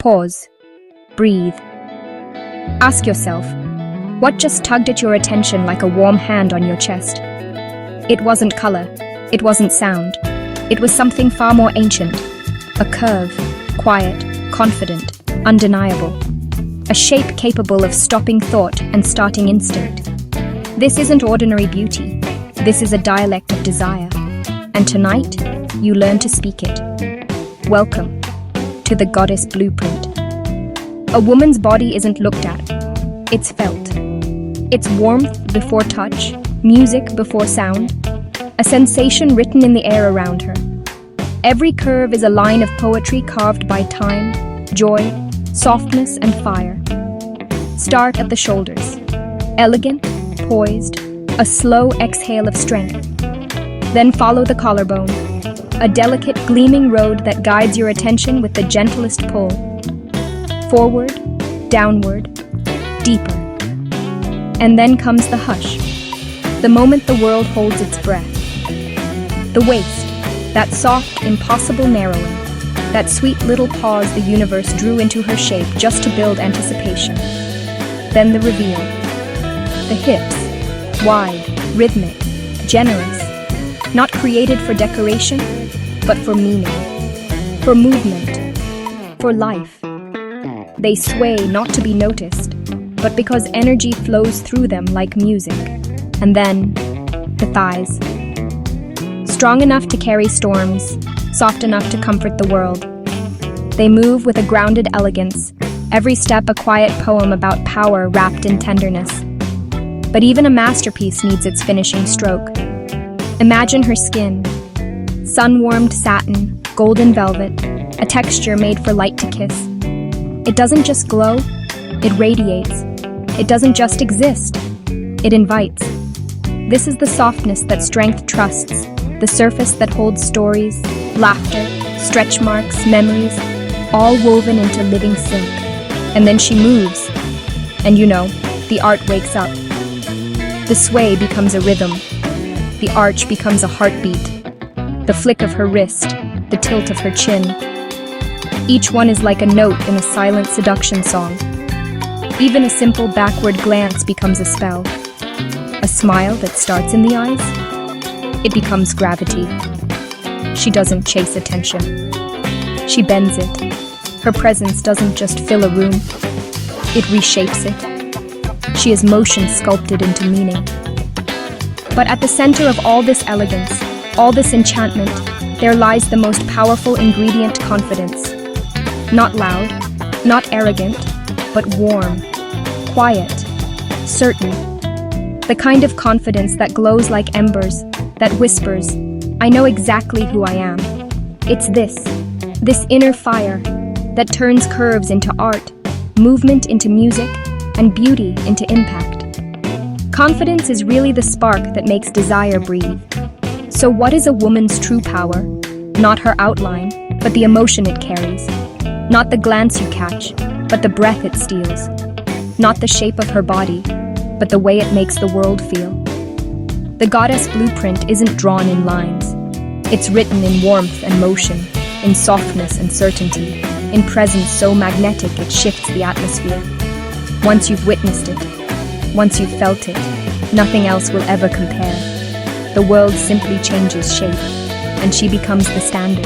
Pause. Breathe. Ask yourself, what just tugged at your attention like a warm hand on your chest? It wasn't color. It wasn't sound. It was something far more ancient. A curve, quiet, confident, undeniable. A shape capable of stopping thought and starting instinct. This isn't ordinary beauty. This is a dialect of desire. And tonight, you learn to speak it. Welcome to the Goddess Blueprint. A woman's body isn't looked at. It's felt. It's warmth before touch, music before sound, a sensation written in the air around her. Every curve is a line of poetry carved by time, joy, softness, and fire. Start at the shoulders. Elegant, poised, a slow exhale of strength. Then follow the collarbone, a delicate, gleaming road that guides your attention with the gentlest pull. Forward, downward, deeper. And then comes the hush, the moment the world holds its breath. The waist, that soft, impossible narrowing, that sweet little pause the universe drew into her shape just to build anticipation. Then the reveal. The hips, wide, rhythmic, generous, not created for decoration, but for meaning, for movement, for life. They sway not to be noticed, but because energy flows through them like music. And then, the thighs. Strong enough to carry storms, soft enough to comfort the world. They move with a grounded elegance, every step a quiet poem about power wrapped in tenderness. But even a masterpiece needs its finishing stroke. Imagine her skin. Sun-warmed satin, golden velvet, a texture made for light to kiss. It doesn't just glow, it radiates. It doesn't just exist, it invites. This is the softness that strength trusts, the surface that holds stories, laughter, stretch marks, memories, all woven into living sync. And then she moves, and the art wakes up. The sway becomes a rhythm. The arch becomes a heartbeat. The flick of her wrist, the tilt of her chin. Each one is like a note in a silent seduction song. Even a simple backward glance becomes a spell. A smile that starts in the eyes, it becomes gravity. She doesn't chase attention. She bends it. Her presence doesn't just fill a room, it reshapes it. She is motion sculpted into meaning. But at the center of all this elegance, all this enchantment, there lies the most powerful ingredient: confidence. Not loud, not arrogant, but warm, quiet, certain. The kind of confidence that glows like embers, that whispers, I know exactly who I am. It's this inner fire that turns curves into art, movement into music, and beauty into impact. Confidence is really the spark that makes desire breathe. So what is a woman's true power? Not her outline, but the emotion it carries. Not the glance you catch, but the breath it steals. Not the shape of her body, but the way it makes the world feel. The Goddess Blueprint isn't drawn in lines. It's written in warmth and motion, in softness and certainty, in presence so magnetic it shifts the atmosphere. Once you've witnessed it, once you've felt it, nothing else will ever compare. The world simply changes shape, and she becomes the standard.